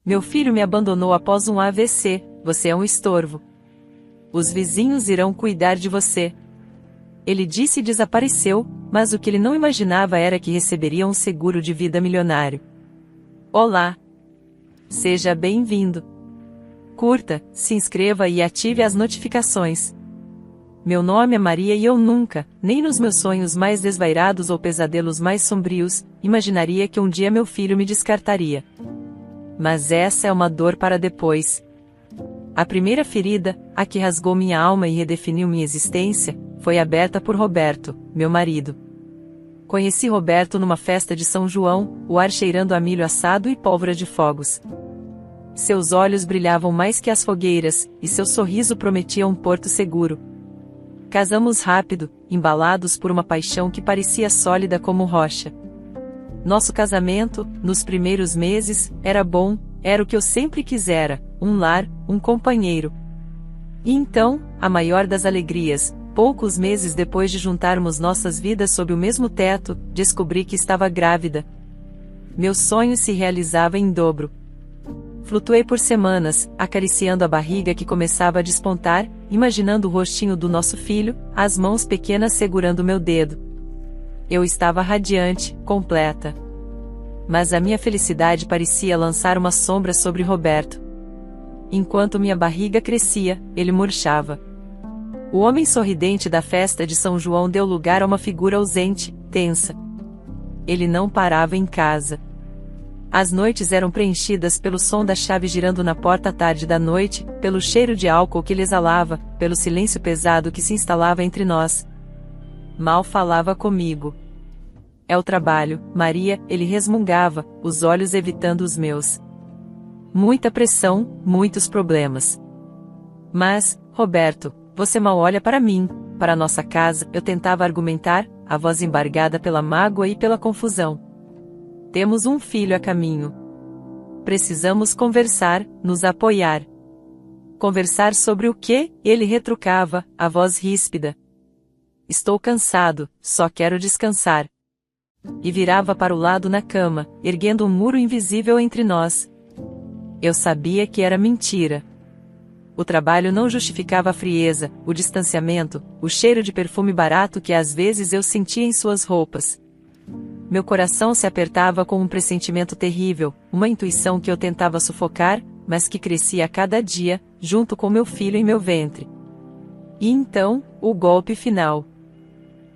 Meu filho me abandonou após um AVC, você é um estorvo. Os vizinhos irão cuidar de você. Ele disse e desapareceu, mas o que ele não imaginava era que receberia um seguro de vida milionário. Olá! Seja bem-vindo! Curta, se inscreva e ative as notificações. Meu nome é Maria e eu nunca, nem nos meus sonhos mais desvairados ou pesadelos mais sombrios, imaginaria que um dia meu filho me descartaria. Mas essa é uma dor para depois. A primeira ferida, a que rasgou minha alma e redefiniu minha existência, foi aberta por Roberto, meu marido. Conheci Roberto numa festa de São João, o ar cheirando a milho assado e pólvora de fogos. Seus olhos brilhavam mais que as fogueiras, e seu sorriso prometia um porto seguro. Casamos rápido, embalados por uma paixão que parecia sólida como rocha. Nosso casamento, nos primeiros meses, era bom, era o que eu sempre quisera, um lar, um companheiro. E então, a maior das alegrias, poucos meses depois de juntarmos nossas vidas sob o mesmo teto, descobri que estava grávida. Meu sonho se realizava em dobro. Flutuei por semanas, acariciando a barriga que começava a despontar, imaginando o rostinho do nosso filho, as mãos pequenas segurando meu dedo. Eu estava radiante, completa. Mas a minha felicidade parecia lançar uma sombra sobre Roberto. Enquanto minha barriga crescia, ele murchava. O homem sorridente da festa de São João deu lugar a uma figura ausente, tensa. Ele não parava em casa. As noites eram preenchidas pelo som da chave girando na porta à tarde da noite, pelo cheiro de álcool que ele exalava, pelo silêncio pesado que se instalava entre nós. Mal falava comigo. É o trabalho, Maria, ele resmungava, os olhos evitando os meus. Muita pressão, muitos problemas. Mas, Roberto, você mal olha para mim, para nossa casa, eu tentava argumentar, a voz embargada pela mágoa e pela confusão. Temos um filho a caminho. Precisamos conversar, nos apoiar. Conversar sobre o quê? Ele retrucava, a voz ríspida. Estou cansado, só quero descansar. E virava para o lado na cama, erguendo um muro invisível entre nós. Eu sabia que era mentira. O trabalho não justificava a frieza, o distanciamento, o cheiro de perfume barato que às vezes eu sentia em suas roupas. Meu coração se apertava com um pressentimento terrível, uma intuição que eu tentava sufocar, mas que crescia a cada dia, junto com meu filho em meu ventre. E então, o golpe final.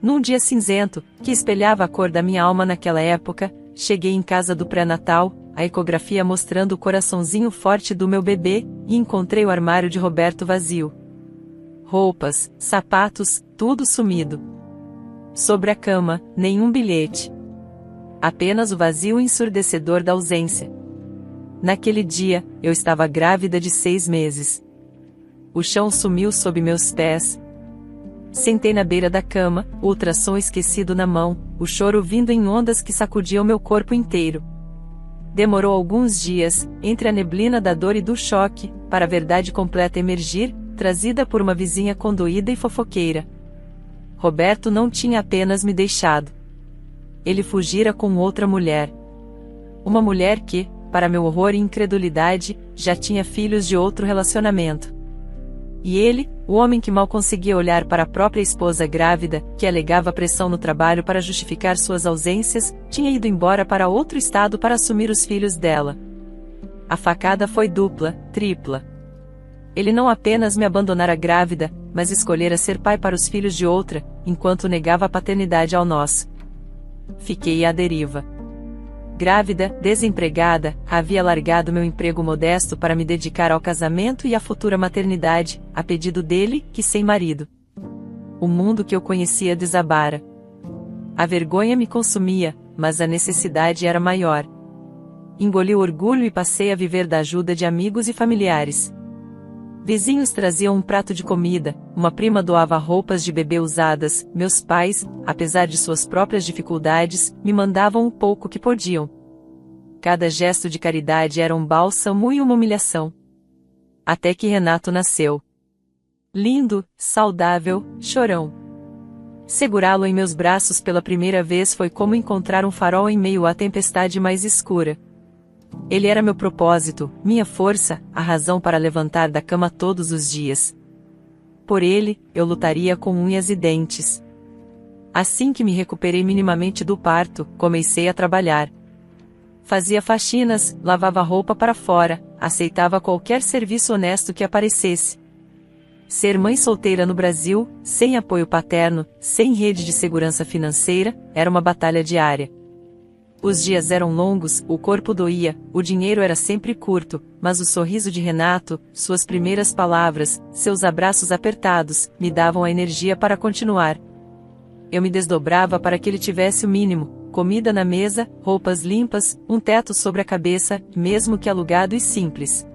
Num dia cinzento, que espelhava a cor da minha alma naquela época, cheguei em casa do pré-natal, a ecografia mostrando o coraçãozinho forte do meu bebê, e encontrei o armário de Roberto vazio. Roupas, sapatos, tudo sumido. Sobre a cama, nenhum bilhete. Apenas o vazio ensurdecedor da ausência. Naquele dia, eu estava grávida de 6 meses. O chão sumiu sob meus pés. Sentei na beira da cama, o ultrassom esquecido na mão, o choro vindo em ondas que sacudiam meu corpo inteiro. Demorou alguns dias, entre a neblina da dor e do choque, para a verdade completa emergir, trazida por uma vizinha condoída e fofoqueira. Roberto não tinha apenas me deixado. Ele fugira com outra mulher. Uma mulher que, para meu horror e incredulidade, já tinha filhos de outro relacionamento. E ele, o homem que mal conseguia olhar para a própria esposa grávida, que alegava pressão no trabalho para justificar suas ausências, tinha ido embora para outro estado para assumir os filhos dela. A facada foi dupla, tripla. Ele não apenas me abandonara grávida, mas escolhera ser pai para os filhos de outra, enquanto negava a paternidade ao nosso. Fiquei à deriva. Grávida, desempregada, havia largado meu emprego modesto para me dedicar ao casamento e à futura maternidade, a pedido dele, que sem marido. O mundo que eu conhecia desabara. A vergonha me consumia, mas a necessidade era maior. Engoli o orgulho e passei a viver da ajuda de amigos e familiares. Vizinhos traziam um prato de comida, uma prima doava roupas de bebê usadas, meus pais, apesar de suas próprias dificuldades, me mandavam o pouco que podiam. Cada gesto de caridade era um bálsamo e uma humilhação. Até que Renato nasceu. Lindo, saudável, chorão. Segurá-lo em meus braços pela primeira vez foi como encontrar um farol em meio à tempestade mais escura. Ele era meu propósito, minha força, a razão para levantar da cama todos os dias. Por ele, eu lutaria com unhas e dentes. Assim que me recuperei minimamente do parto, comecei a trabalhar. Fazia faxinas, lavava roupa para fora, aceitava qualquer serviço honesto que aparecesse. Ser mãe solteira no Brasil, sem apoio paterno, sem rede de segurança financeira, era uma batalha diária. Os dias eram longos, o corpo doía, o dinheiro era sempre curto, mas o sorriso de Renato, suas primeiras palavras, seus abraços apertados, me davam a energia para continuar. Eu me desdobrava para que ele tivesse o mínimo, comida na mesa, roupas limpas, um teto sobre a cabeça, mesmo que alugado e simples.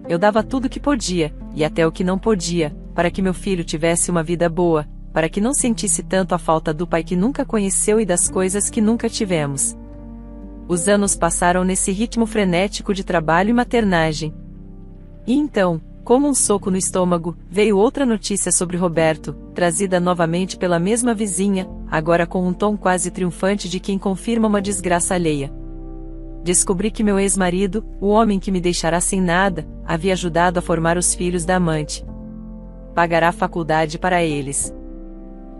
Eu dava tudo o que podia, e até o que não podia, para que meu filho tivesse uma vida boa, para que não sentisse tanto a falta do pai que nunca conheceu e das coisas que nunca tivemos. Os anos passaram nesse ritmo frenético de trabalho e maternagem. E então, como um soco no estômago, veio outra notícia sobre Roberto, trazida novamente pela mesma vizinha, agora com um tom quase triunfante de quem confirma uma desgraça alheia. Descobri que meu ex-marido, o homem que me deixará sem nada, havia ajudado a formar os filhos da amante. Pagará a faculdade para eles.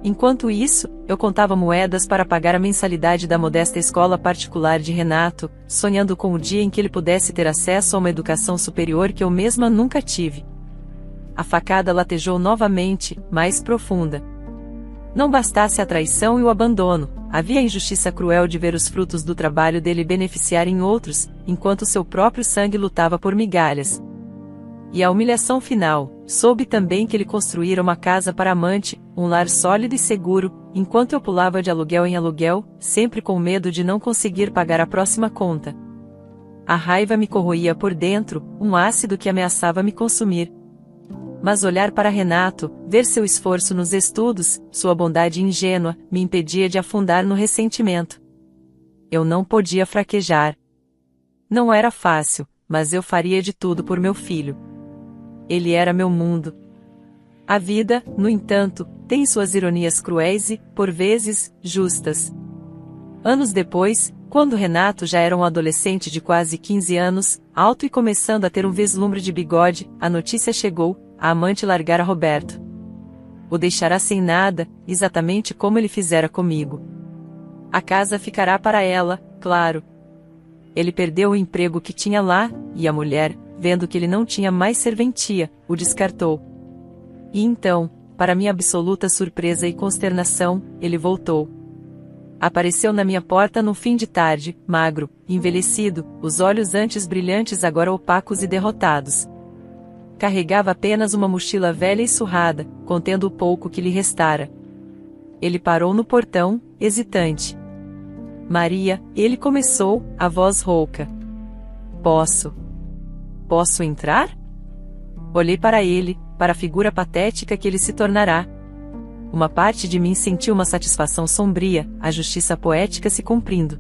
Enquanto isso, eu contava moedas para pagar a mensalidade da modesta escola particular de Renato, sonhando com o dia em que ele pudesse ter acesso a uma educação superior que eu mesma nunca tive. A facada latejou novamente, mais profunda. Não bastasse a traição e o abandono, havia a injustiça cruel de ver os frutos do trabalho dele beneficiarem outros, enquanto seu próprio sangue lutava por migalhas. E a humilhação final, soube também que ele construíra uma casa para amante, um lar sólido e seguro, enquanto eu pulava de aluguel em aluguel, sempre com medo de não conseguir pagar a próxima conta. A raiva me corroía por dentro, um ácido que ameaçava me consumir. Mas olhar para Renato, ver seu esforço nos estudos, sua bondade ingênua, me impedia de afundar no ressentimento. Eu não podia fraquejar. Não era fácil, mas eu faria de tudo por meu filho. Ele era meu mundo. A vida, no entanto, tem suas ironias cruéis e, por vezes, justas. Anos depois, quando Renato já era um adolescente de quase 15 anos, alto e começando a ter um vislumbre de bigode, a notícia chegou: a amante largara Roberto. O deixará sem nada, exatamente como ele fizera comigo. A casa ficará para ela, claro. Ele perdeu o emprego que tinha lá, e a mulher, vendo que ele não tinha mais serventia, o descartou. E então, para minha absoluta surpresa e consternação, ele voltou. Apareceu na minha porta no fim de tarde, magro, envelhecido, os olhos antes brilhantes agora opacos e derrotados. Carregava apenas uma mochila velha e surrada, contendo o pouco que lhe restara. Ele parou no portão, hesitante. Maria, ele começou, a voz rouca. Posso entrar? Olhei para ele, para a figura patética que ele se tornará. Uma parte de mim sentiu uma satisfação sombria, a justiça poética se cumprindo.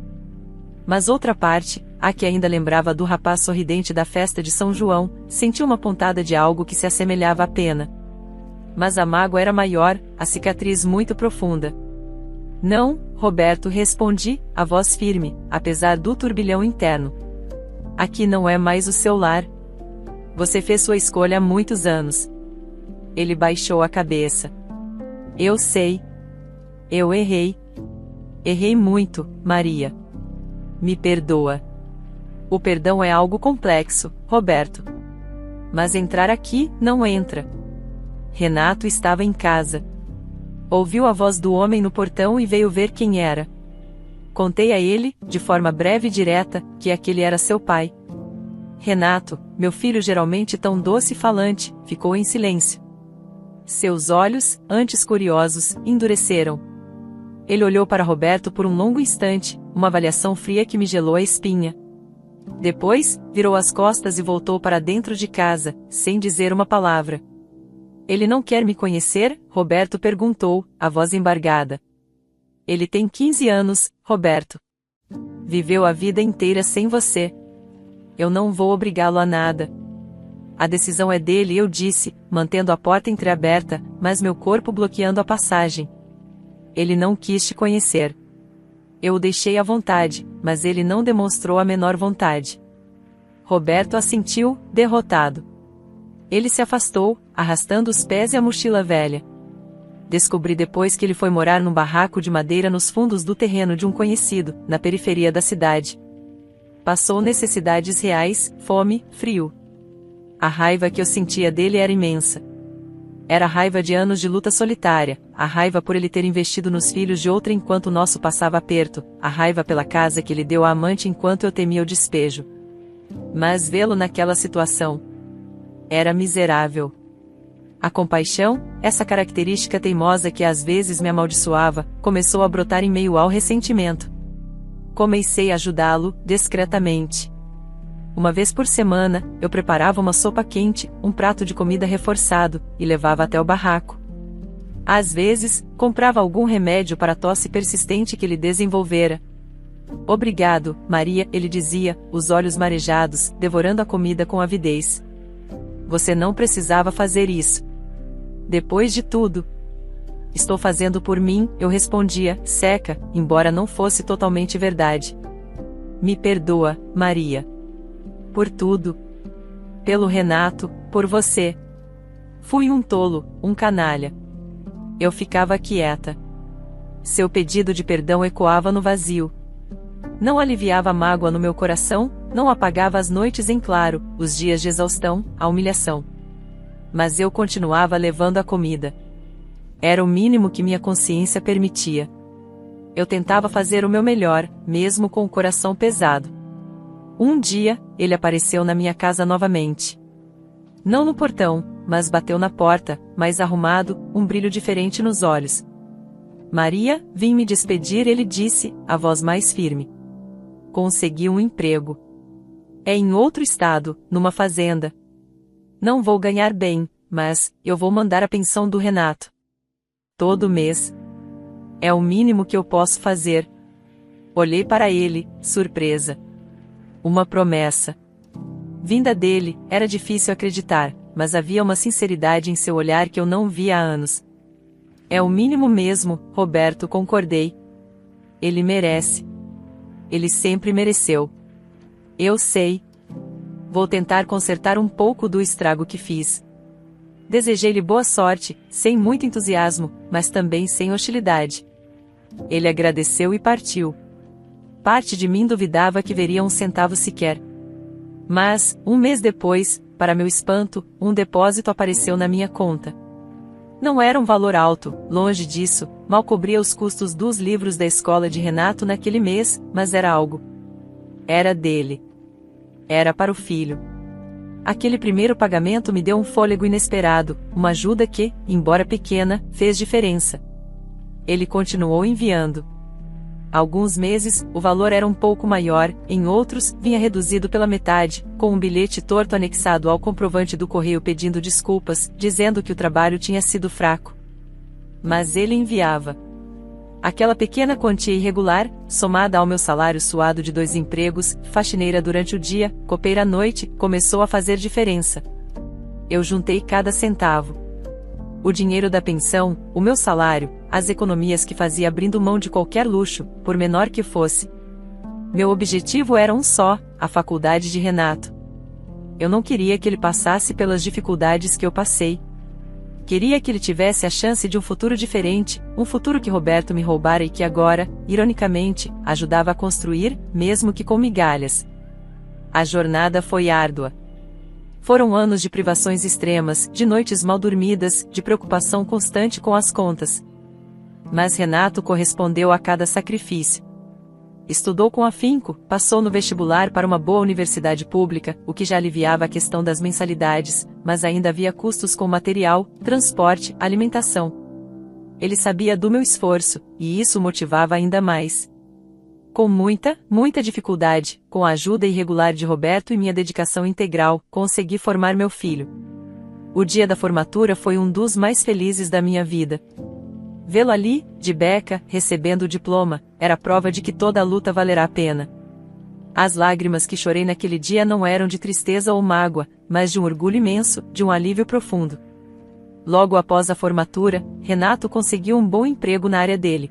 Mas outra parte, a que ainda lembrava do rapaz sorridente da festa de São João, sentiu uma pontada de algo que se assemelhava à pena. Mas a mágoa era maior, a cicatriz muito profunda. Não, Roberto, respondi, a voz firme, apesar do turbilhão interno. Aqui não é mais o seu lar. Você fez sua escolha há muitos anos. Ele baixou a cabeça. Eu sei. Eu errei. Errei muito, Maria. Me perdoa. O perdão é algo complexo, Roberto. Mas entrar aqui, não entra. Renato estava em casa. Ouviu a voz do homem no portão e veio ver quem era. Contei a ele, de forma breve e direta, que aquele era seu pai. Renato, meu filho geralmente tão doce e falante, ficou em silêncio. Seus olhos, antes curiosos, endureceram. Ele olhou para Roberto por um longo instante, uma avaliação fria que me gelou a espinha. Depois, virou as costas e voltou para dentro de casa, sem dizer uma palavra. Ele não quer me conhecer? Roberto perguntou, a voz embargada. Ele tem 15 anos, Roberto. Viveu a vida inteira sem você. Eu não vou obrigá-lo a nada. A decisão é dele, eu disse, mantendo a porta entreaberta, mas meu corpo bloqueando a passagem. Ele não quis te conhecer. Eu o deixei à vontade, mas ele não demonstrou a menor vontade. Roberto assentiu, derrotado. Ele se afastou, arrastando os pés e a mochila velha. Descobri depois que ele foi morar num barraco de madeira nos fundos do terreno de um conhecido, na periferia da cidade. Passou necessidades reais, fome, frio. A raiva que eu sentia dele era imensa. Era a raiva de anos de luta solitária, a raiva por ele ter investido nos filhos de outra enquanto o nosso passava aperto, a raiva pela casa que ele deu à amante enquanto eu temia o despejo. Mas vê-lo naquela situação era miserável. A compaixão, essa característica teimosa que às vezes me amaldiçoava, começou a brotar em meio ao ressentimento. Comecei a ajudá-lo, discretamente. Uma vez por semana, eu preparava uma sopa quente, um prato de comida reforçado, e levava até o barraco. Às vezes, comprava algum remédio para a tosse persistente que ele desenvolvera. Obrigado, Maria, ele dizia, os olhos marejados, devorando a comida com avidez. Você não precisava fazer isso. Depois de tudo. Estou fazendo por mim, eu respondia, seca, embora não fosse totalmente verdade. Me perdoa, Maria. Por tudo. Pelo Renato, por você. Fui um tolo, um canalha. Eu ficava quieta. Seu pedido de perdão ecoava no vazio. Não aliviava a mágoa no meu coração, não apagava as noites em claro, os dias de exaustão, a humilhação. Mas eu continuava levando a comida. Era o mínimo que minha consciência permitia. Eu tentava fazer o meu melhor, mesmo com o coração pesado. Um dia, ele apareceu na minha casa novamente. Não no portão, mas bateu na porta, mais arrumado, um brilho diferente nos olhos. Maria, vim me despedir, ele disse, a voz mais firme. Consegui um emprego. É em outro estado, numa fazenda. Não vou ganhar bem, mas eu vou mandar a pensão do Renato. Todo mês. É o mínimo que eu posso fazer. Olhei para ele, surpresa. Uma promessa. Vinda dele, era difícil acreditar, mas havia uma sinceridade em seu olhar que eu não via há anos. É o mínimo mesmo, Roberto, concordei. Ele merece. Ele sempre mereceu. Eu sei. Vou tentar consertar um pouco do estrago que fiz. Desejei-lhe boa sorte, sem muito entusiasmo, mas também sem hostilidade. Ele agradeceu e partiu. Parte de mim duvidava que veria um centavo sequer. Mas, um mês depois, para meu espanto, um depósito apareceu na minha conta. Não era um valor alto, longe disso, mal cobria os custos dos livros da escola de Renato naquele mês, mas era algo. Era dele. Era para o filho. Aquele primeiro pagamento me deu um fôlego inesperado, uma ajuda que, embora pequena, fez diferença. Ele continuou enviando. Alguns meses, o valor era um pouco maior, em outros, vinha reduzido pela metade, com um bilhete torto anexado ao comprovante do correio pedindo desculpas, dizendo que o trabalho tinha sido fraco. Mas ele enviava. Aquela pequena quantia irregular, somada ao meu salário suado de 2 empregos, faxineira durante o dia, copeira à noite, começou a fazer diferença. Eu juntei cada centavo. O dinheiro da pensão, o meu salário, as economias que fazia abrindo mão de qualquer luxo, por menor que fosse. Meu objetivo era um só, a faculdade de Renato. Eu não queria que ele passasse pelas dificuldades que eu passei. Queria que ele tivesse a chance de um futuro diferente, um futuro que Roberto me roubara e que agora, ironicamente, ajudava a construir, mesmo que com migalhas. A jornada foi árdua. Foram anos de privações extremas, de noites mal dormidas, de preocupação constante com as contas. Mas Renato correspondeu a cada sacrifício. Estudou com afinco, passou no vestibular para uma boa universidade pública, o que já aliviava a questão das mensalidades, mas ainda havia custos com material, transporte, alimentação. Ele sabia do meu esforço, e isso o motivava ainda mais. Com muita dificuldade, com a ajuda irregular de Roberto e minha dedicação integral, consegui formar meu filho. O dia da formatura foi um dos mais felizes da minha vida. Vê-lo ali, de beca, recebendo o diploma, era prova de que toda a luta valerá a pena. As lágrimas que chorei naquele dia não eram de tristeza ou mágoa, mas de um orgulho imenso, de um alívio profundo. Logo após a formatura, Renato conseguiu um bom emprego na área dele.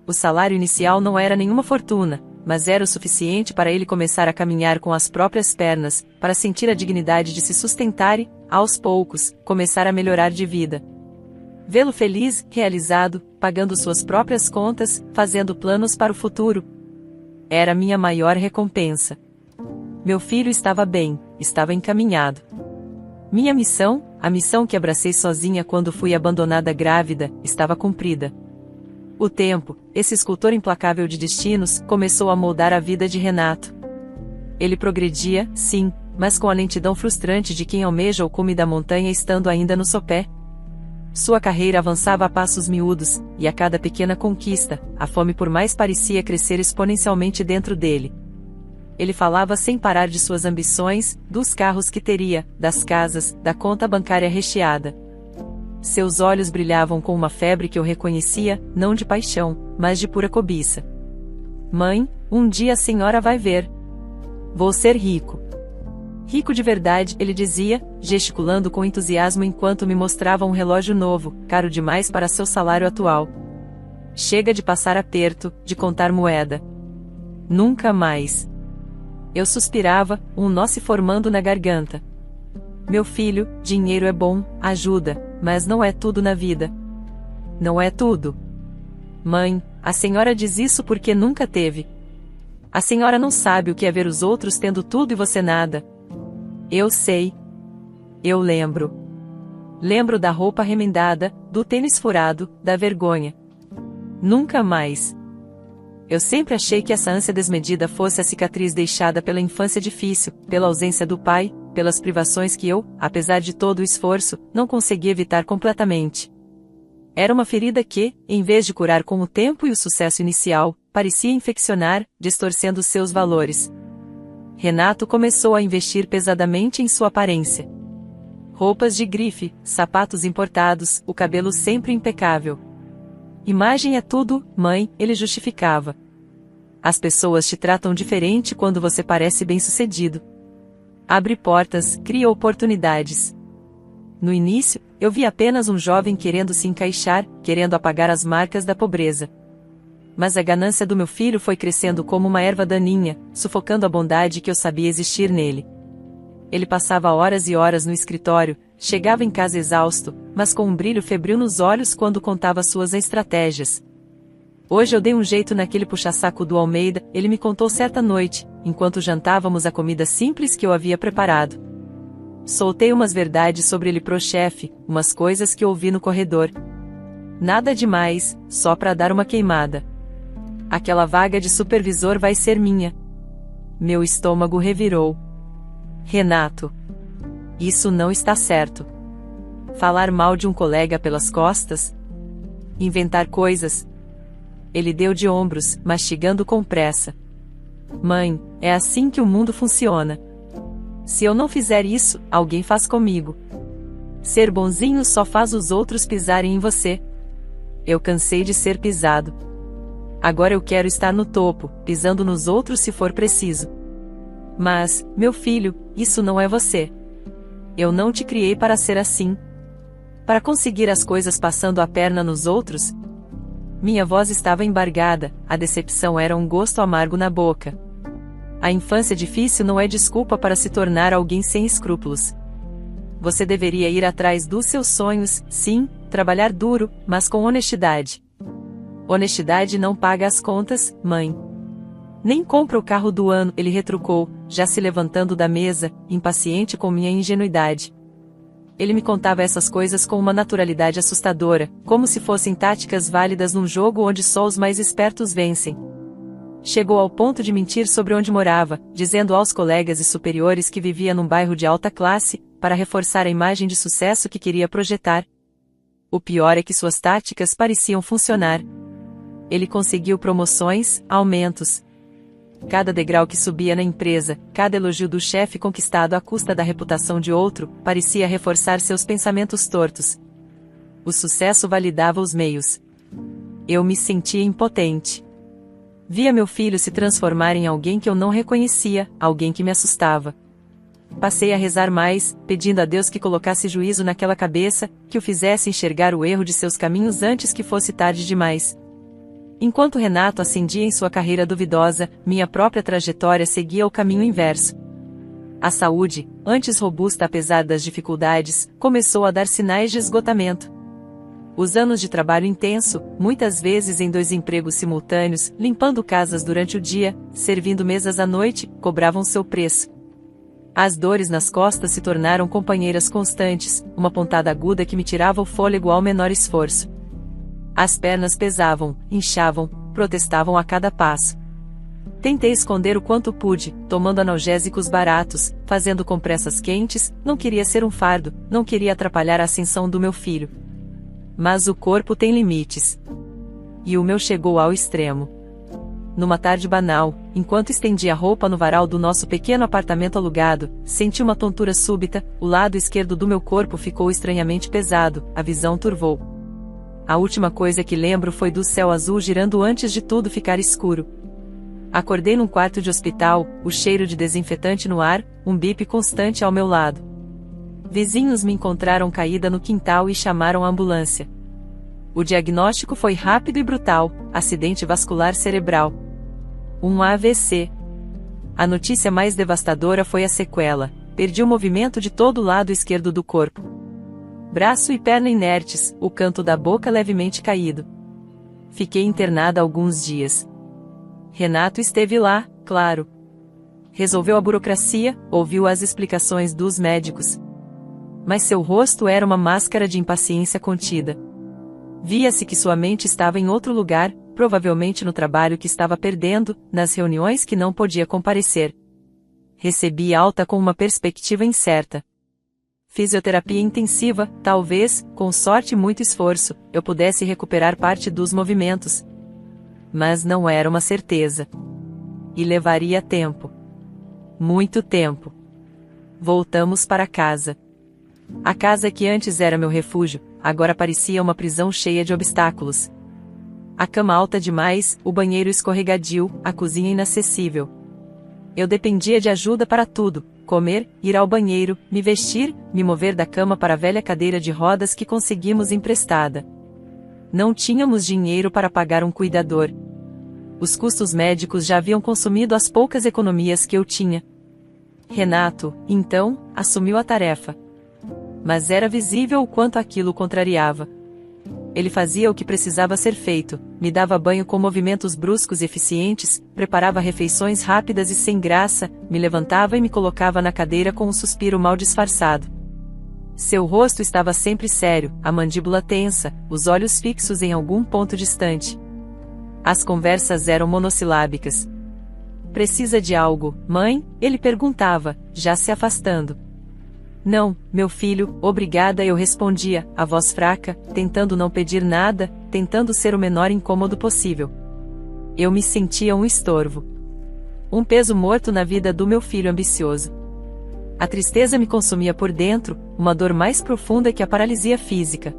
O salário inicial não era nenhuma fortuna, mas era o suficiente para ele começar a caminhar com as próprias pernas, para sentir a dignidade de se sustentar e, aos poucos, começar a melhorar de vida. Vê-lo feliz, realizado, pagando suas próprias contas, fazendo planos para o futuro. Era minha maior recompensa. Meu filho estava bem, estava encaminhado. Minha missão, a missão que abracei sozinha quando fui abandonada grávida, estava cumprida. O tempo, esse escultor implacável de destinos, começou a moldar a vida de Renato. Ele progredia, sim, mas com a lentidão frustrante de quem almeja o cume da montanha estando ainda no sopé. Sua carreira avançava a passos miúdos, e a cada pequena conquista, a fome por mais parecia crescer exponencialmente dentro dele. Ele falava sem parar de suas ambições, dos carros que teria, das casas, da conta bancária recheada. Seus olhos brilhavam com uma febre que eu reconhecia, não de paixão, mas de pura cobiça. Mãe, um dia a senhora vai ver. Vou ser rico. Rico de verdade, ele dizia, gesticulando com entusiasmo enquanto me mostrava um relógio novo, caro demais para seu salário atual. Chega de passar aperto, de contar moeda. Nunca mais. Eu suspirava, um nó se formando na garganta. Meu filho, dinheiro é bom, ajuda, mas não é tudo na vida. Não é tudo. Mãe, a senhora diz isso porque nunca teve. A senhora não sabe o que é ver os outros tendo tudo e você nada. Eu sei. Eu lembro. Lembro da roupa remendada, do tênis furado, da vergonha. Nunca mais. Eu sempre achei que essa ânsia desmedida fosse a cicatriz deixada pela infância difícil, pela ausência do pai, pelas privações que eu, apesar de todo o esforço, não consegui evitar completamente. Era uma ferida que, em vez de curar com o tempo e o sucesso inicial, parecia infeccionar, distorcendo seus valores. Renato começou a investir pesadamente em sua aparência. Roupas de grife, sapatos importados, o cabelo sempre impecável. Imagem é tudo, mãe, ele justificava. As pessoas te tratam diferente quando você parece bem-sucedido. Abre portas, cria oportunidades. No início, eu vi apenas um jovem querendo se encaixar, querendo apagar as marcas da pobreza. Mas a ganância do meu filho foi crescendo como uma erva daninha, sufocando a bondade que eu sabia existir nele. Ele passava horas e horas no escritório, chegava em casa exausto, mas com um brilho febril nos olhos quando contava suas estratégias. Hoje eu dei um jeito naquele puxa-saco do Almeida, ele me contou certa noite, enquanto jantávamos a comida simples que eu havia preparado. Soltei umas verdades sobre ele pro chefe, umas coisas que ouvi no corredor. Nada demais, só para dar uma queimada. Aquela vaga de supervisor vai ser minha. Meu estômago revirou. Renato. Isso não está certo. Falar mal de um colega pelas costas? Inventar coisas? Ele deu de ombros, mastigando com pressa. Mãe, é assim que o mundo funciona. Se eu não fizer isso, alguém faz comigo. Ser bonzinho só faz os outros pisarem em você. Eu cansei de ser pisado. Agora eu quero estar no topo, pisando nos outros se for preciso. Mas, meu filho, isso não é você. Eu não te criei para ser assim. Para conseguir as coisas passando a perna nos outros? Minha voz estava embargada, a decepção era um gosto amargo na boca. A infância difícil não é desculpa para se tornar alguém sem escrúpulos. Você deveria ir atrás dos seus sonhos, sim, trabalhar duro, mas com honestidade. Honestidade não paga as contas, mãe. Nem compra o carro do ano, ele retrucou, já se levantando da mesa, impaciente com minha ingenuidade. Ele me contava essas coisas com uma naturalidade assustadora, como se fossem táticas válidas num jogo onde só os mais espertos vencem. Chegou ao ponto de mentir sobre onde morava, dizendo aos colegas e superiores que vivia num bairro de alta classe, para reforçar a imagem de sucesso que queria projetar. O pior é que suas táticas pareciam funcionar. Ele conseguiu promoções, aumentos. Cada degrau que subia na empresa, cada elogio do chefe conquistado à custa da reputação de outro, parecia reforçar seus pensamentos tortos. O sucesso validava os meios. Eu me sentia impotente. Via meu filho se transformar em alguém que eu não reconhecia, alguém que me assustava. Passei a rezar mais, pedindo a Deus que colocasse juízo naquela cabeça, que o fizesse enxergar o erro de seus caminhos antes que fosse tarde demais. Enquanto Renato ascendia em sua carreira duvidosa, minha própria trajetória seguia o caminho inverso. A saúde, antes robusta apesar das dificuldades, começou a dar sinais de esgotamento. Os anos de trabalho intenso, muitas vezes em 2 empregos simultâneos, limpando casas durante o dia, servindo mesas à noite, cobravam seu preço. As dores nas costas se tornaram companheiras constantes, uma pontada aguda que me tirava o fôlego ao menor esforço. As pernas pesavam, inchavam, protestavam a cada passo. Tentei esconder o quanto pude, tomando analgésicos baratos, fazendo compressas quentes, não queria ser um fardo, não queria atrapalhar a ascensão do meu filho. Mas o corpo tem limites. E o meu chegou ao extremo. Numa tarde banal, enquanto estendia a roupa no varal do nosso pequeno apartamento alugado, senti uma tontura súbita, o lado esquerdo do meu corpo ficou estranhamente pesado, a visão turvou. A última coisa que lembro foi do céu azul girando antes de tudo ficar escuro. Acordei num quarto de hospital, o cheiro de desinfetante no ar, um bip constante ao meu lado. Vizinhos me encontraram caída no quintal e chamaram a ambulância. O diagnóstico foi rápido e brutal: acidente vascular cerebral. Um AVC. A notícia mais devastadora foi a sequela: perdi o movimento de todo o lado esquerdo do corpo. Braço e perna inertes, o canto da boca levemente caído. Fiquei internada alguns dias. Renato esteve lá, claro. Resolveu a burocracia, ouviu as explicações dos médicos. Mas seu rosto era uma máscara de impaciência contida. Via-se que sua mente estava em outro lugar, provavelmente no trabalho que estava perdendo, nas reuniões que não podia comparecer. Recebi alta com uma perspectiva incerta. Fisioterapia intensiva, talvez, com sorte e muito esforço, eu pudesse recuperar parte dos movimentos. Mas não era uma certeza. E levaria tempo. Muito tempo. Voltamos para casa. A casa que antes era meu refúgio, agora parecia uma prisão cheia de obstáculos. A cama alta demais, o banheiro escorregadio, a cozinha inacessível. Eu dependia de ajuda para tudo: comer, ir ao banheiro, me vestir, me mover da cama para a velha cadeira de rodas que conseguimos emprestada. Não tínhamos dinheiro para pagar um cuidador. Os custos médicos já haviam consumido as poucas economias que eu tinha. Renato, então, assumiu a tarefa. Mas era visível o quanto aquilo o contrariava. Ele fazia o que precisava ser feito, me dava banho com movimentos bruscos e eficientes, preparava refeições rápidas e sem graça, me levantava e me colocava na cadeira com um suspiro mal disfarçado. Seu rosto estava sempre sério, a mandíbula tensa, os olhos fixos em algum ponto distante. As conversas eram monossilábicas. "Precisa de algo, mãe?" ele perguntava, já se afastando. "Não, meu filho, obrigada", eu respondia, a voz fraca, tentando não pedir nada, tentando ser o menor incômodo possível. Eu me sentia um estorvo. Um peso morto na vida do meu filho ambicioso. A tristeza me consumia por dentro, uma dor mais profunda que a paralisia física.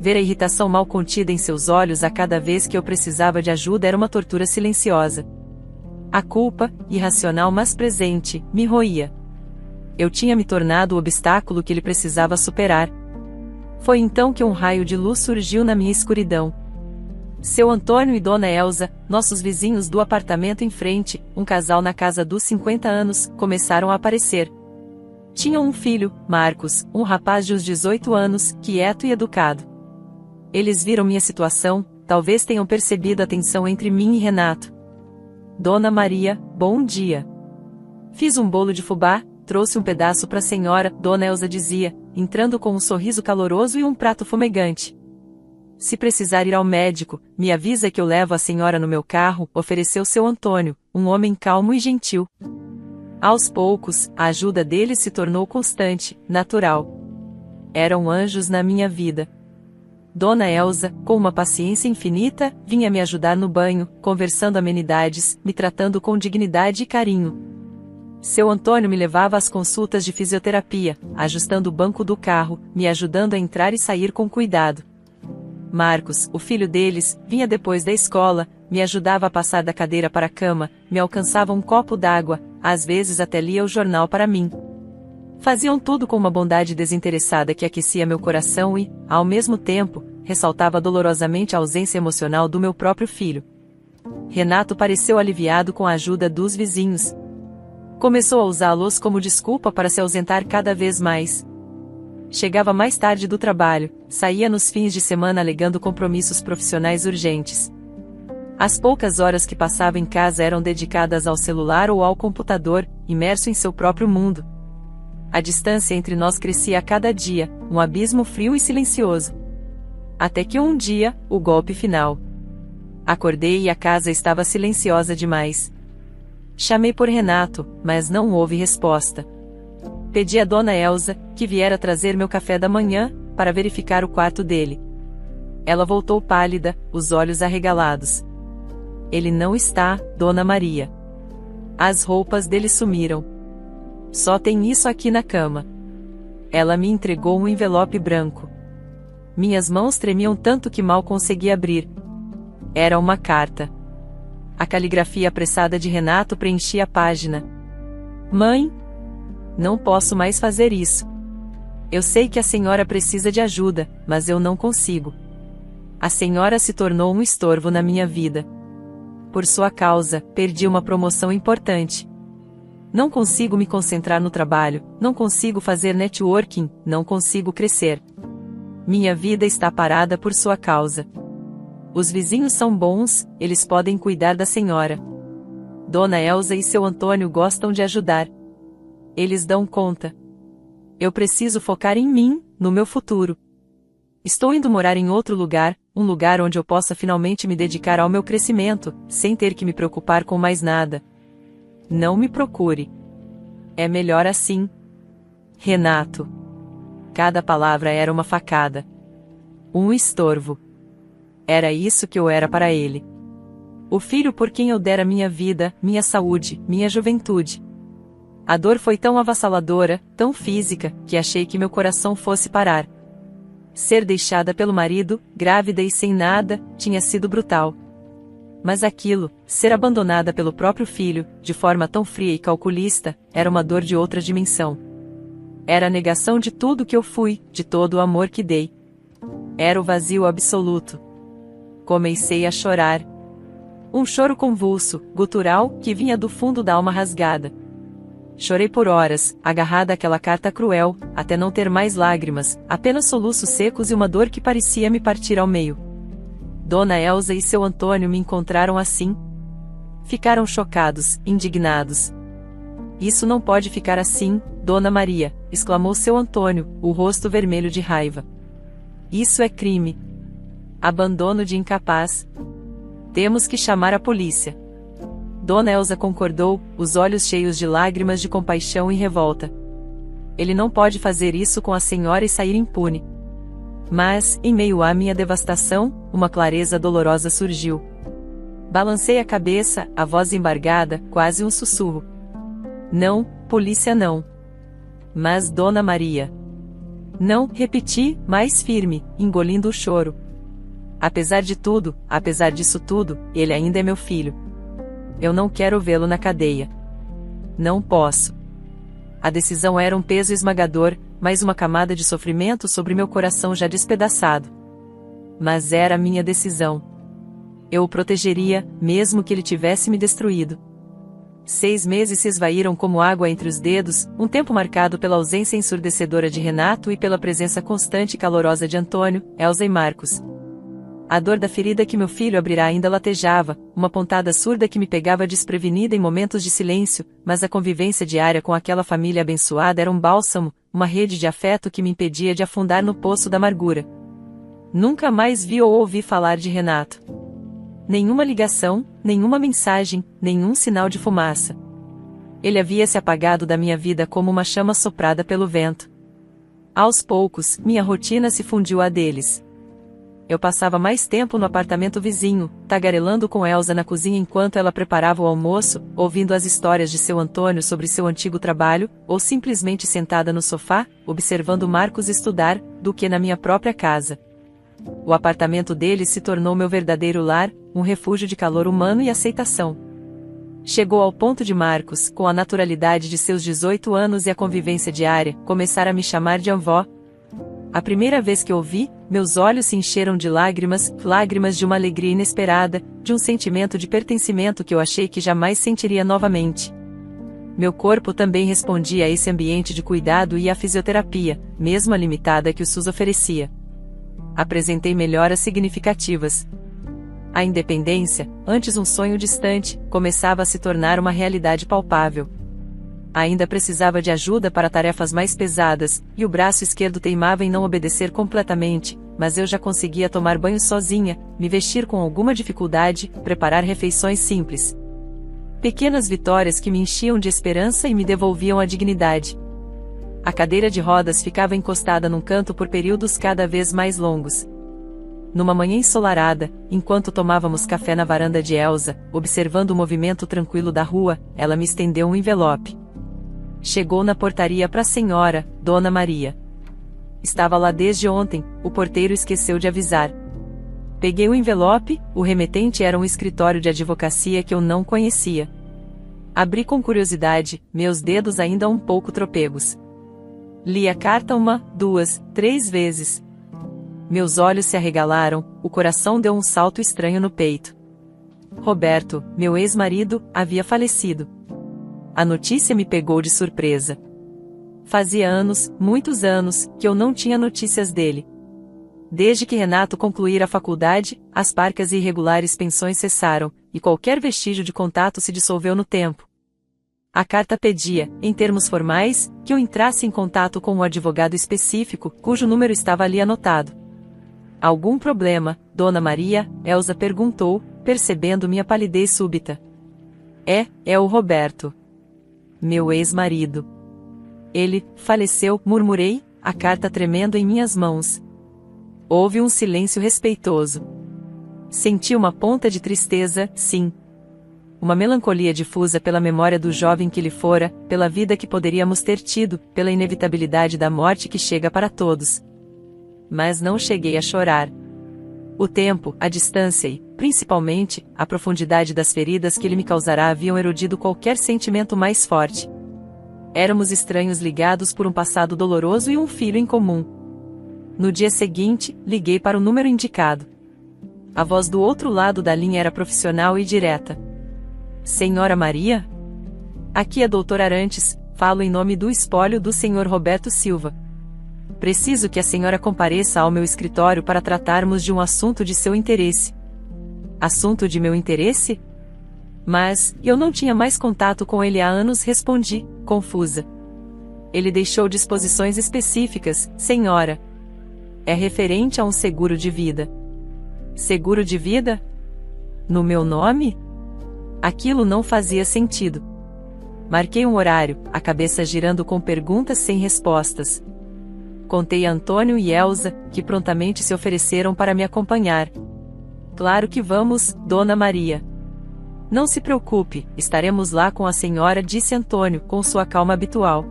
Ver a irritação mal contida em seus olhos a cada vez que eu precisava de ajuda era uma tortura silenciosa. A culpa, irracional mas presente, me roía. Eu tinha me tornado o obstáculo que ele precisava superar. Foi então que um raio de luz surgiu na minha escuridão. Seu Antônio e Dona Elza, nossos vizinhos do apartamento em frente, um casal na casa dos 50 anos, começaram a aparecer. Tinham um filho, Marcos, um rapaz de uns 18 anos, quieto e educado. Eles viram minha situação, talvez tenham percebido a tensão entre mim e Renato. "Dona Maria, bom dia. Fiz um bolo de fubá, trouxe um pedaço para a senhora", Dona Elza dizia, entrando com um sorriso caloroso e um prato fumegante. "Se precisar ir ao médico, me avisa que eu levo a senhora no meu carro", ofereceu seu Antônio, um homem calmo e gentil. Aos poucos, a ajuda deles se tornou constante, natural. Eram anjos na minha vida. Dona Elza, com uma paciência infinita, vinha me ajudar no banho, conversando amenidades, me tratando com dignidade e carinho. Seu Antônio me levava às consultas de fisioterapia, ajustando o banco do carro, me ajudando a entrar e sair com cuidado. Marcos, o filho deles, vinha depois da escola, me ajudava a passar da cadeira para a cama, me alcançava um copo d'água, às vezes até lia o jornal para mim. Faziam tudo com uma bondade desinteressada que aquecia meu coração e, ao mesmo tempo, ressaltava dolorosamente a ausência emocional do meu próprio filho. Renato pareceu aliviado com a ajuda dos vizinhos. Começou a usá-los como desculpa para se ausentar cada vez mais. Chegava mais tarde do trabalho, saía nos fins de semana alegando compromissos profissionais urgentes. As poucas horas que passava em casa eram dedicadas ao celular ou ao computador, imerso em seu próprio mundo. A distância entre nós crescia a cada dia, um abismo frio e silencioso. Até que um dia, o golpe final. Acordei e a casa estava silenciosa demais. Chamei por Renato, mas não houve resposta. Pedi a Dona Elsa, que viera trazer meu café da manhã, para verificar o quarto dele. Ela voltou pálida, os olhos arregalados. Ele não está, Dona Maria. As roupas dele sumiram. Só tem isso aqui na cama. Ela me entregou um envelope branco. Minhas mãos tremiam tanto que mal consegui abrir. Era uma carta. A caligrafia apressada de Renato preenchia a página. Mãe, não posso mais fazer isso. Eu sei que a senhora precisa de ajuda, mas eu não consigo. A senhora se tornou um estorvo na minha vida. Por sua causa, perdi uma promoção importante. Não consigo me concentrar no trabalho, não consigo fazer networking, não consigo crescer. Minha vida está parada por sua causa. Os vizinhos são bons, eles podem cuidar da senhora. Dona Elsa e seu Antônio gostam de ajudar. Eles dão conta. Eu preciso focar em mim, no meu futuro. Estou indo morar em outro lugar, um lugar onde eu possa finalmente me dedicar ao meu crescimento, sem ter que me preocupar com mais nada. Não me procure. É melhor assim. Renato. Cada palavra era uma facada. Um estorvo. Era isso que eu era para ele. O filho por quem eu dera minha vida, minha saúde, minha juventude. A dor foi tão avassaladora, tão física, que achei que meu coração fosse parar. Ser deixada pelo marido, grávida e sem nada, tinha sido brutal. Mas aquilo, ser abandonada pelo próprio filho, de forma tão fria e calculista, era uma dor de outra dimensão. Era a negação de tudo que eu fui, de todo o amor que dei. Era o vazio absoluto. Comecei a chorar. Um choro convulso, gutural, que vinha do fundo da alma rasgada. Chorei por horas, agarrada àquela carta cruel, até não ter mais lágrimas, apenas soluços secos e uma dor que parecia me partir ao meio. Dona Elsa e seu Antônio me encontraram assim. Ficaram chocados, indignados. Isso não pode ficar assim, Dona Maria, exclamou seu Antônio, o rosto vermelho de raiva. Isso é crime. Abandono de incapaz. Temos que chamar a polícia. Dona Elsa concordou, os olhos cheios de lágrimas de compaixão e revolta. Ele não pode fazer isso com a senhora e sair impune. Mas, em meio à minha devastação, uma clareza dolorosa surgiu. Balancei a cabeça, a voz embargada, quase um sussurro. Não, polícia não. Mas Dona Maria. Não, repeti, mais firme, engolindo o choro. Apesar de tudo, apesar disso tudo, ele ainda é meu filho. Eu não quero vê-lo na cadeia. Não posso. A decisão era um peso esmagador, mais uma camada de sofrimento sobre meu coração já despedaçado. Mas era a minha decisão. Eu o protegeria, mesmo que ele tivesse me destruído. 6 meses se esvaíram como água entre os dedos, um tempo marcado pela ausência ensurdecedora de Renato e pela presença constante e calorosa de Antônio, Elsa e Marcos. A dor da ferida que meu filho abrirá ainda latejava, uma pontada surda que me pegava desprevenida em momentos de silêncio, mas a convivência diária com aquela família abençoada era um bálsamo, uma rede de afeto que me impedia de afundar no poço da amargura. Nunca mais vi ou ouvi falar de Renato. Nenhuma ligação, nenhuma mensagem, nenhum sinal de fumaça. Ele havia se apagado da minha vida como uma chama soprada pelo vento. Aos poucos, minha rotina se fundiu à deles. Eu passava mais tempo no apartamento vizinho, tagarelando com Elsa na cozinha enquanto ela preparava o almoço, ouvindo as histórias de seu Antônio sobre seu antigo trabalho, ou simplesmente sentada no sofá, observando Marcos estudar, do que na minha própria casa. O apartamento dele se tornou meu verdadeiro lar, um refúgio de calor humano e aceitação. Chegou ao ponto de Marcos, com a naturalidade de seus 18 anos e a convivência diária, começar a me chamar de avó. A primeira vez que ouvi, meus olhos se encheram de lágrimas, lágrimas de uma alegria inesperada, de um sentimento de pertencimento que eu achei que jamais sentiria novamente. Meu corpo também respondia a esse ambiente de cuidado e à fisioterapia, mesmo a limitada que o SUS oferecia. Apresentei melhoras significativas. A independência, antes um sonho distante, começava a se tornar uma realidade palpável. Ainda precisava de ajuda para tarefas mais pesadas, e o braço esquerdo teimava em não obedecer completamente, mas eu já conseguia tomar banho sozinha, me vestir com alguma dificuldade, preparar refeições simples. Pequenas vitórias que me enchiam de esperança e me devolviam a dignidade. A cadeira de rodas ficava encostada num canto por períodos cada vez mais longos. Numa manhã ensolarada, enquanto tomávamos café na varanda de Elsa, observando o movimento tranquilo da rua, ela me estendeu um envelope. Chegou na portaria para a senhora, Dona Maria. Estava lá desde ontem, o porteiro esqueceu de avisar. Peguei o envelope, o remetente era um escritório de advocacia que eu não conhecia. Abri com curiosidade, meus dedos ainda um pouco trôpegos. Li a carta 1, 2, 3 vezes. Meus olhos se arregalaram, o coração deu um salto estranho no peito. Roberto, meu ex-marido, havia falecido. A notícia me pegou de surpresa. Fazia anos, muitos anos, que eu não tinha notícias dele. Desde que Renato concluíra a faculdade, as parcas e irregulares pensões cessaram, e qualquer vestígio de contato se dissolveu no tempo. A carta pedia, em termos formais, que eu entrasse em contato com um advogado específico, cujo número estava ali anotado. Algum problema, Dona Maria? Elsa perguntou, percebendo minha palidez súbita. É o Roberto. Meu ex-marido. Ele faleceu, murmurei, a carta tremendo em minhas mãos. Houve um silêncio respeitoso. Senti uma ponta de tristeza, sim. Uma melancolia difusa pela memória do jovem que lhe fora, pela vida que poderíamos ter tido, pela inevitabilidade da morte que chega para todos. Mas não cheguei a chorar. O tempo, a distância e, principalmente, a profundidade das feridas que ele me causará haviam erodido qualquer sentimento mais forte. Éramos estranhos ligados por um passado doloroso e um filho em comum. No dia seguinte, liguei para o número indicado. A voz do outro lado da linha era profissional e direta. Senhora Maria? Aqui é Dr. Arantes, falo em nome do espólio do Sr. Roberto Silva. Preciso que a senhora compareça ao meu escritório para tratarmos de um assunto de seu interesse. Assunto de meu interesse? Mas, eu não tinha mais contato com ele há anos, respondi, confusa. Ele deixou disposições específicas, senhora. É referente a um seguro de vida. Seguro de vida? No meu nome? Aquilo não fazia sentido. Marquei um horário, a cabeça girando com perguntas sem respostas. Contei a Antônio e Elsa, que prontamente se ofereceram para me acompanhar. Claro que vamos, Dona Maria. Não se preocupe, estaremos lá com a senhora, disse Antônio, com sua calma habitual.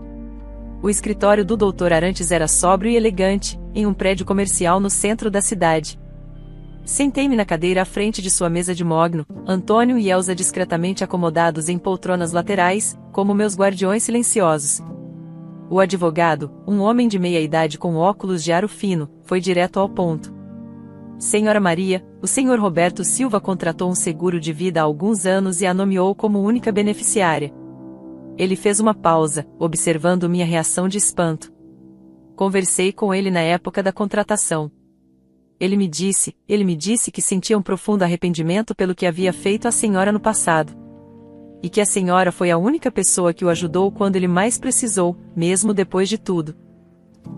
O escritório do Dr. Arantes era sóbrio e elegante, em um prédio comercial no centro da cidade. Sentei-me na cadeira à frente de sua mesa de mogno, Antônio e Elsa discretamente acomodados em poltronas laterais, como meus guardiões silenciosos. O advogado, um homem de meia idade com óculos de aro fino, foi direto ao ponto. Senhora Maria, o Sr. Roberto Silva contratou um seguro de vida há alguns anos e a nomeou como única beneficiária. Ele fez uma pausa, observando minha reação de espanto. Conversei com ele na época da contratação. Ele me disse que sentia um profundo arrependimento pelo que havia feito à senhora no passado. E que a senhora foi a única pessoa que o ajudou quando ele mais precisou, mesmo depois de tudo.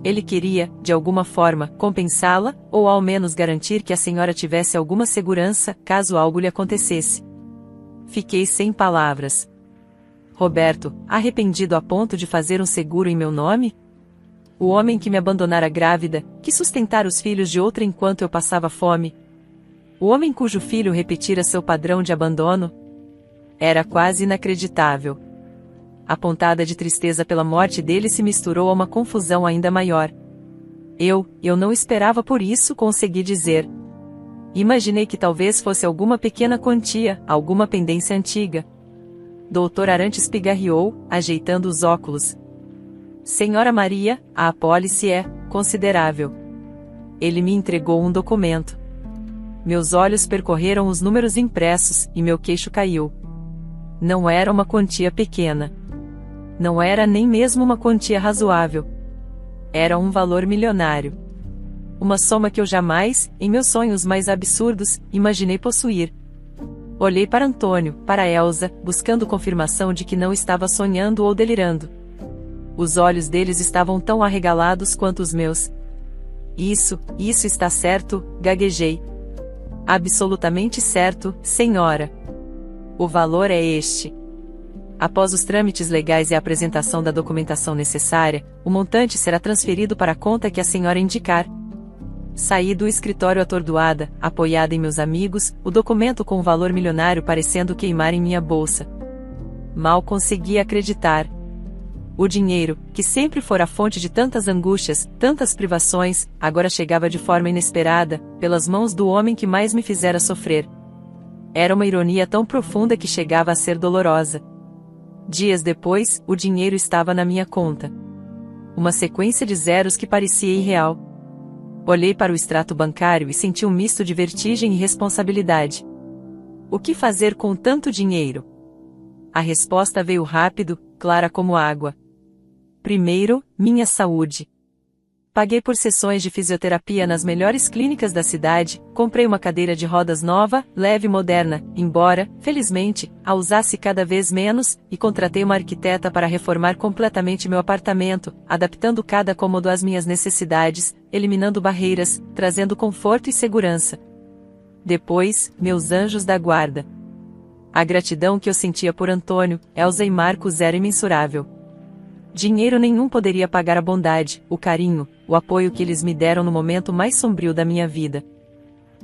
Ele queria, de alguma forma, compensá-la, ou ao menos garantir que a senhora tivesse alguma segurança, caso algo lhe acontecesse. Fiquei sem palavras. Roberto, arrependido a ponto de fazer um seguro em meu nome? O homem que me abandonara grávida, que sustentara os filhos de outra enquanto eu passava fome? O homem cujo filho repetira seu padrão de abandono? Era quase inacreditável. A pontada de tristeza pela morte dele se misturou a uma confusão ainda maior. Eu não esperava por isso, consegui dizer. Imaginei que talvez fosse alguma pequena quantia, alguma pendência antiga. Dr. Arantes pigarreou, ajeitando os óculos. Senhora Maria, a apólice é considerável. Ele me entregou um documento. Meus olhos percorreram os números impressos, e meu queixo caiu. Não era uma quantia pequena. Não era nem mesmo uma quantia razoável. Era um valor milionário. Uma soma que eu jamais, em meus sonhos mais absurdos, imaginei possuir. Olhei para Antônio, para Elsa, buscando confirmação de que não estava sonhando ou delirando. Os olhos deles estavam tão arregalados quanto os meus. Isso está certo, gaguejei. Absolutamente certo, senhora. O valor é este. Após os trâmites legais e a apresentação da documentação necessária, o montante será transferido para a conta que a senhora indicar. Saí do escritório atordoada, apoiada em meus amigos, o documento com o valor milionário parecendo queimar em minha bolsa. Mal conseguia acreditar. O dinheiro, que sempre fora a fonte de tantas angústias, tantas privações, agora chegava de forma inesperada, pelas mãos do homem que mais me fizera sofrer. Era uma ironia tão profunda que chegava a ser dolorosa. Dias depois, o dinheiro estava na minha conta. Uma sequência de zeros que parecia irreal. Olhei para o extrato bancário e senti um misto de vertigem e responsabilidade. O que fazer com tanto dinheiro? A resposta veio rápido, clara como água. Primeiro, minha saúde. Paguei por sessões de fisioterapia nas melhores clínicas da cidade, comprei uma cadeira de rodas nova, leve e moderna, embora, felizmente, a usasse cada vez menos, e contratei uma arquiteta para reformar completamente meu apartamento, adaptando cada cômodo às minhas necessidades, eliminando barreiras, trazendo conforto e segurança. Depois, meus anjos da guarda. A gratidão que eu sentia por Antônio, Elsa e Marcos era imensurável. Dinheiro nenhum poderia pagar a bondade, o carinho, o apoio que eles me deram no momento mais sombrio da minha vida.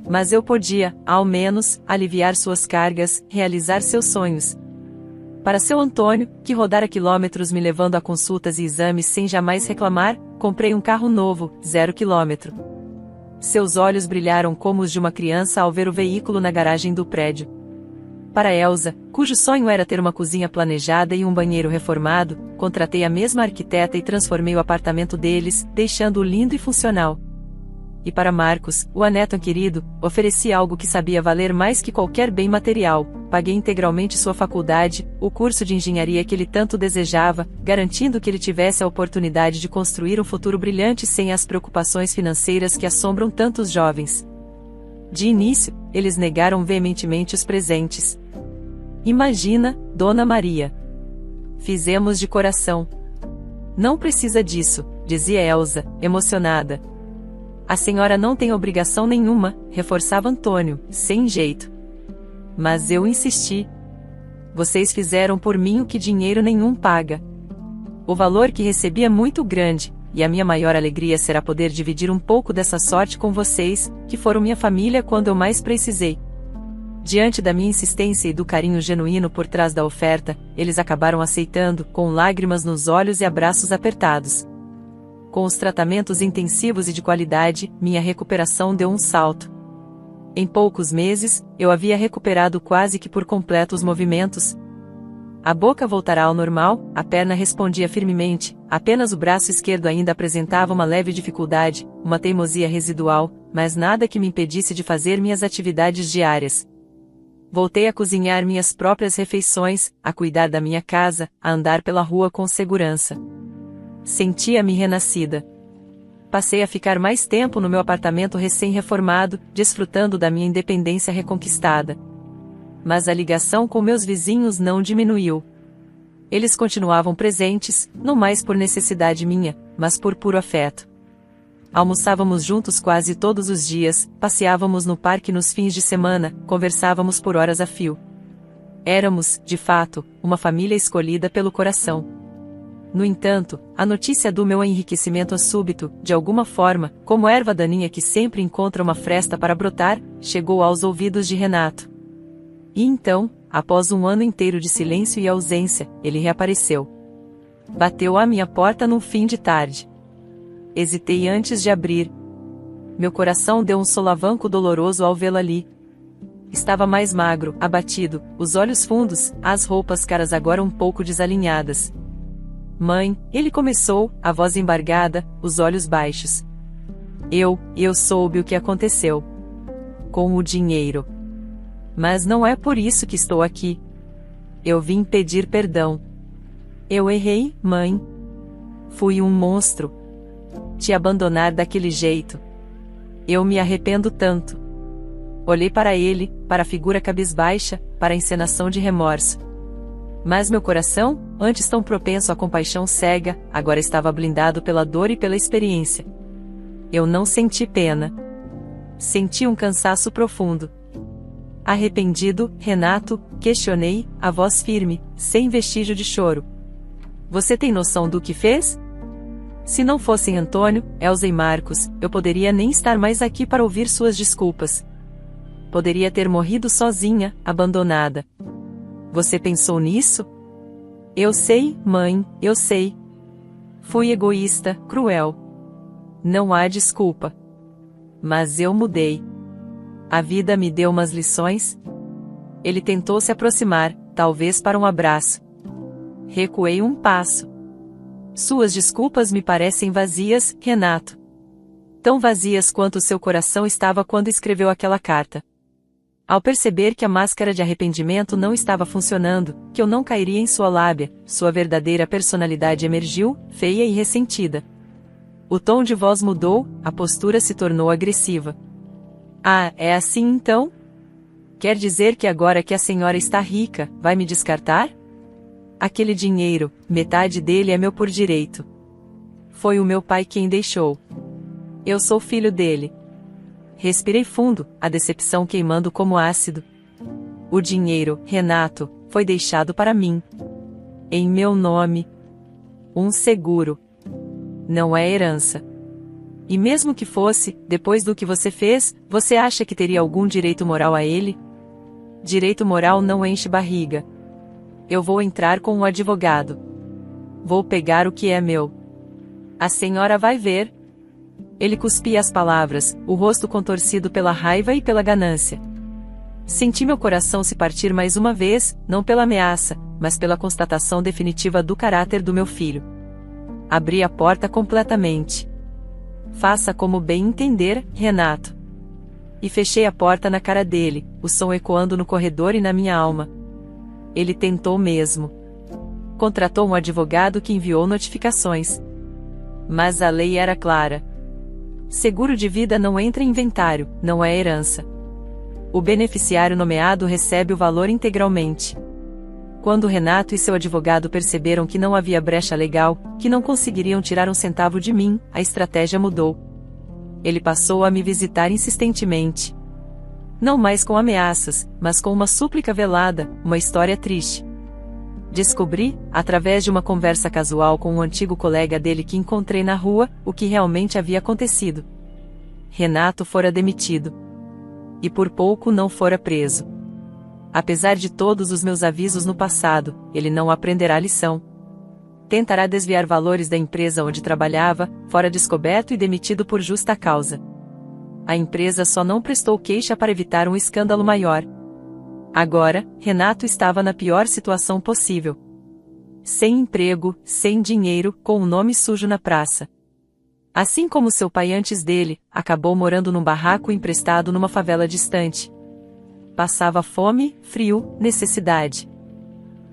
Mas eu podia, ao menos, aliviar suas cargas, realizar seus sonhos. Para seu Antônio, que rodara quilômetros me levando a consultas e exames sem jamais reclamar, comprei um carro novo, 0 quilômetro. Seus olhos brilharam como os de uma criança ao ver o veículo na garagem do prédio. Para Elsa, cujo sonho era ter uma cozinha planejada e um banheiro reformado, contratei a mesma arquiteta e transformei o apartamento deles, deixando-o lindo e funcional. E para Marcos, o aneto querido, ofereci algo que sabia valer mais que qualquer bem material, paguei integralmente sua faculdade, o curso de engenharia que ele tanto desejava, garantindo que ele tivesse a oportunidade de construir um futuro brilhante sem as preocupações financeiras que assombram tantos jovens. De início, eles negaram veementemente os presentes. Imagina, Dona Maria. Fizemos de coração. Não precisa disso, dizia Elsa, emocionada. A senhora não tem obrigação nenhuma, reforçava Antônio, sem jeito. Mas eu insisti. Vocês fizeram por mim o que dinheiro nenhum paga. O valor que recebi é muito grande, e a minha maior alegria será poder dividir um pouco dessa sorte com vocês, que foram minha família quando eu mais precisei. Diante da minha insistência e do carinho genuíno por trás da oferta, eles acabaram aceitando, com lágrimas nos olhos e abraços apertados. Com os tratamentos intensivos e de qualidade, minha recuperação deu um salto. Em poucos meses, eu havia recuperado quase que por completo os movimentos. A boca voltara ao normal, a perna respondia firmemente, apenas o braço esquerdo ainda apresentava uma leve dificuldade, uma teimosia residual, mas nada que me impedisse de fazer minhas atividades diárias. Voltei a cozinhar minhas próprias refeições, a cuidar da minha casa, a andar pela rua com segurança. Sentia-me renascida. Passei a ficar mais tempo no meu apartamento recém-reformado, desfrutando da minha independência reconquistada. Mas a ligação com meus vizinhos não diminuiu. Eles continuavam presentes, não mais por necessidade minha, mas por puro afeto. Almoçávamos juntos quase todos os dias, passeávamos no parque nos fins de semana, conversávamos por horas a fio. Éramos, de fato, uma família escolhida pelo coração. No entanto, a notícia do meu enriquecimento súbito, de alguma forma, como erva daninha que sempre encontra uma fresta para brotar, chegou aos ouvidos de Renato. E então, após um ano inteiro de silêncio e ausência, ele reapareceu. Bateu à minha porta num fim de tarde. Hesitei antes de abrir. Meu coração deu um solavanco doloroso ao vê-lo ali. estava mais magro, abatido, os olhos fundos, as roupas caras agora um pouco desalinhadas. Mãe, ele começou, a voz embargada, os olhos baixos. Eu soube o que aconteceu. Com o dinheiro. Mas não é por isso que estou aqui. Eu vim pedir perdão. Eu errei, mãe. Fui um monstro. Te abandonar daquele jeito. Eu me arrependo tanto. Olhei para ele, para a figura cabisbaixa, para a encenação de remorso. Mas meu coração, antes tão propenso à compaixão cega, agora estava blindado pela dor e pela experiência. Eu não senti pena. Senti um cansaço profundo. Arrependido, Renato, questionei, a voz firme, sem vestígio de choro. Você tem noção do que fez? Se não fossem Antônio, Elza e Marcos, eu poderia nem estar mais aqui para ouvir suas desculpas. Poderia ter morrido sozinha, abandonada. Você pensou nisso? Eu sei, mãe, eu sei. Fui egoísta, cruel. Não há desculpa. Mas eu mudei. A vida me deu umas lições. Ele tentou se aproximar, talvez para um abraço. Recuei um passo. Suas desculpas me parecem vazias, Renato. Tão vazias quanto seu coração estava quando escreveu aquela carta. Ao perceber que a máscara de arrependimento não estava funcionando, que eu não cairia em sua lábia, sua verdadeira personalidade emergiu, feia e ressentida. O tom de voz mudou, a postura se tornou agressiva. Ah, é assim então? Quer dizer que agora que a senhora está rica, vai me descartar? Aquele dinheiro, metade dele é meu por direito. Foi o meu pai quem deixou. Eu sou filho dele. Respirei fundo, a decepção queimando como ácido. O dinheiro, Renato, foi deixado para mim. Em meu nome. Um seguro. Não é herança. E mesmo que fosse, depois do que você fez, você acha que teria algum direito moral a ele? Direito moral não enche barriga. Eu vou entrar com um advogado. Vou pegar o que é meu. A senhora vai ver. Ele cuspia as palavras, o rosto contorcido pela raiva e pela ganância. Senti meu coração se partir mais uma vez, não pela ameaça, mas pela constatação definitiva do caráter do meu filho. Abri a porta completamente. Faça como bem entender, Renato. E fechei a porta na cara dele, o som ecoando no corredor e na minha alma. Ele tentou mesmo. Contratou um advogado que enviou notificações. Mas a lei era clara. Seguro de vida não entra em inventário, não é herança. O beneficiário nomeado recebe o valor integralmente. Quando Renato e seu advogado perceberam que não havia brecha legal, que não conseguiriam tirar um centavo de mim, a estratégia mudou. Ele passou a me visitar insistentemente. Não mais com ameaças, mas com uma súplica velada, uma história triste. Descobri, através de uma conversa casual com um antigo colega dele que encontrei na rua, o que realmente havia acontecido. Renato fora demitido. E por pouco não fora preso. Apesar de todos os meus avisos no passado, ele não aprenderá a lição. Tentará desviar valores da empresa onde trabalhava, fora descoberto e demitido por justa causa. A empresa só não prestou queixa para evitar um escândalo maior. Agora, Renato estava na pior situação possível. Sem emprego, sem dinheiro, com um nome sujo na praça. Assim como seu pai antes dele, acabou morando num barraco emprestado numa favela distante. Passava fome, frio, necessidade.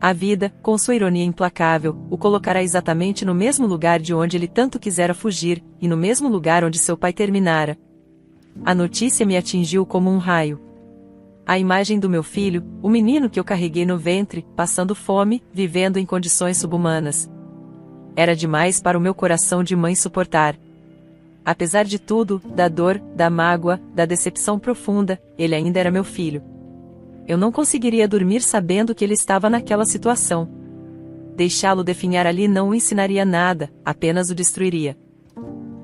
A vida, com sua ironia implacável, o colocará exatamente no mesmo lugar de onde ele tanto quisera fugir, e no mesmo lugar onde seu pai terminara. A notícia me atingiu como um raio. A imagem do meu filho, o menino que eu carreguei no ventre, passando fome, vivendo em condições subhumanas. Era demais para o meu coração de mãe suportar. Apesar de tudo, da dor, da mágoa, da decepção profunda, ele ainda era meu filho. Eu não conseguiria dormir sabendo que ele estava naquela situação. Deixá-lo definhar ali não o ensinaria nada, apenas o destruiria.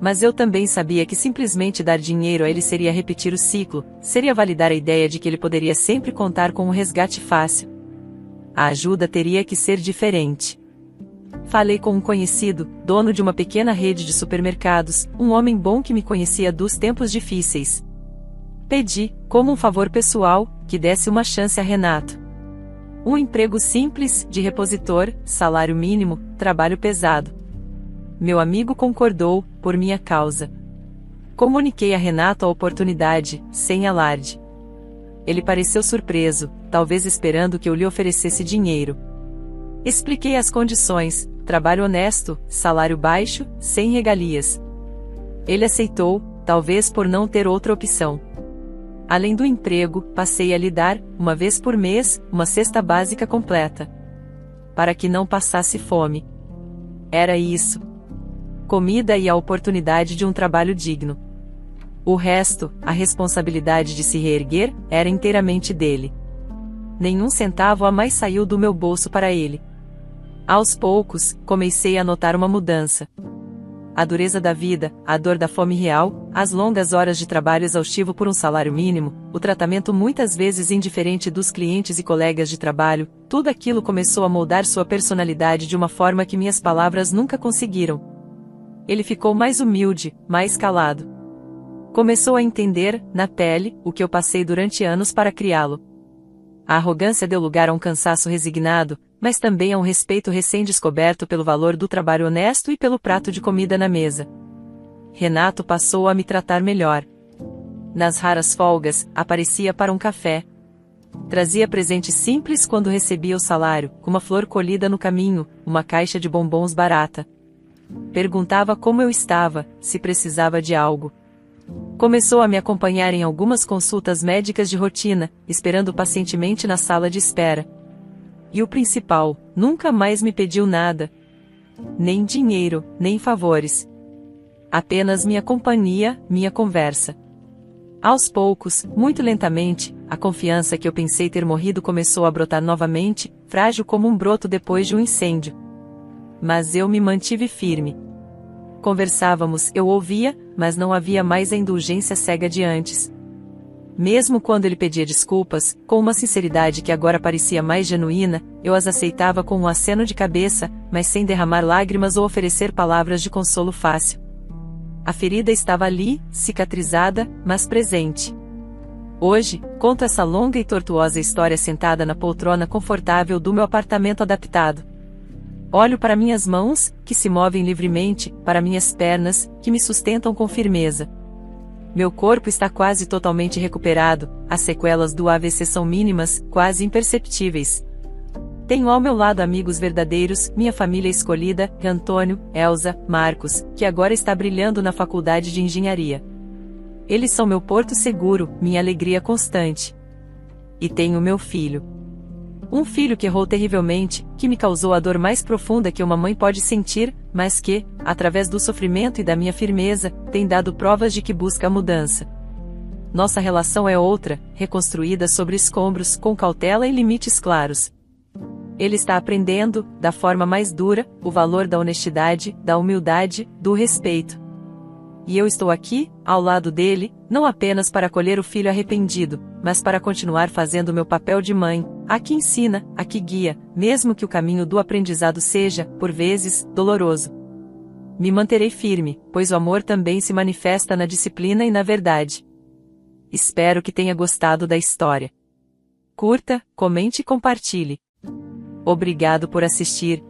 Mas eu também sabia que simplesmente dar dinheiro a ele seria repetir o ciclo, seria validar a ideia de que ele poderia sempre contar com um resgate fácil. A ajuda teria que ser diferente. Falei com um conhecido, dono de uma pequena rede de supermercados, um homem bom que me conhecia dos tempos difíceis. Pedi, como um favor pessoal, que desse uma chance a Renato. Um emprego simples, de repositor, salário mínimo, trabalho pesado. Meu amigo concordou, por minha causa. Comuniquei a Renato a oportunidade, sem alarde. Ele pareceu surpreso, talvez esperando que eu lhe oferecesse dinheiro. Expliquei as condições: trabalho honesto, salário baixo, sem regalias. Ele aceitou, talvez por não ter outra opção. Além do emprego, passei a lhe dar, uma vez por mês, uma cesta básica completa. Para que não passasse fome. Era isso. Comida e a oportunidade de um trabalho digno. O resto, a responsabilidade de se reerguer, era inteiramente dele. Nenhum centavo a mais saiu do meu bolso para ele. Aos poucos, comecei a notar uma mudança. A dureza da vida, a dor da fome real, as longas horas de trabalho exaustivo por um salário mínimo, o tratamento muitas vezes indiferente dos clientes e colegas de trabalho, tudo aquilo começou a moldar sua personalidade de uma forma que minhas palavras nunca conseguiram. Ele ficou mais humilde, mais calado. Começou a entender, na pele, o que eu passei durante anos para criá-lo. A arrogância deu lugar a um cansaço resignado, mas também a um respeito recém-descoberto pelo valor do trabalho honesto e pelo prato de comida na mesa. Renato passou a me tratar melhor. Nas raras folgas, aparecia para um café. Trazia presente simples quando recebia o salário, uma flor colhida no caminho, uma caixa de bombons barata. Perguntava como eu estava, se precisava de algo. Começou a me acompanhar em algumas consultas médicas de rotina, esperando pacientemente na sala de espera. E o principal, nunca mais me pediu nada. Nem dinheiro, nem favores. Apenas minha companhia, minha conversa. Aos poucos, muito lentamente, a confiança que eu pensei ter morrido começou a brotar novamente, frágil como um broto depois de um incêndio. Mas eu me mantive firme. Conversávamos, eu ouvia, mas não havia mais a indulgência cega de antes. Mesmo quando ele pedia desculpas, com uma sinceridade que agora parecia mais genuína, eu as aceitava com um aceno de cabeça, mas sem derramar lágrimas ou oferecer palavras de consolo fácil. A ferida estava ali, cicatrizada, mas presente. Hoje, conto essa longa e tortuosa história sentada na poltrona confortável do meu apartamento adaptado. Olho para minhas mãos, que se movem livremente, para minhas pernas, que me sustentam com firmeza. Meu corpo está quase totalmente recuperado, as sequelas do AVC são mínimas, quase imperceptíveis. Tenho ao meu lado amigos verdadeiros, minha família escolhida, Antônio, Elza, Marcos, que agora está brilhando na faculdade de engenharia. Eles são meu porto seguro, minha alegria constante. E tenho meu filho. Um filho que errou terrivelmente, que me causou a dor mais profunda que uma mãe pode sentir, mas que, através do sofrimento e da minha firmeza, tem dado provas de que busca a mudança. Nossa relação é outra, reconstruída sobre escombros, com cautela e limites claros. Ele está aprendendo, da forma mais dura, o valor da honestidade, da humildade, do respeito. E eu estou aqui, ao lado dele, não apenas para acolher o filho arrependido, mas para continuar fazendo meu papel de mãe, a que ensina, a que guia, mesmo que o caminho do aprendizado seja, por vezes, doloroso. Me manterei firme, pois o amor também se manifesta na disciplina e na verdade. Espero que tenha gostado da história. Curta, comente e compartilhe. Obrigado por assistir.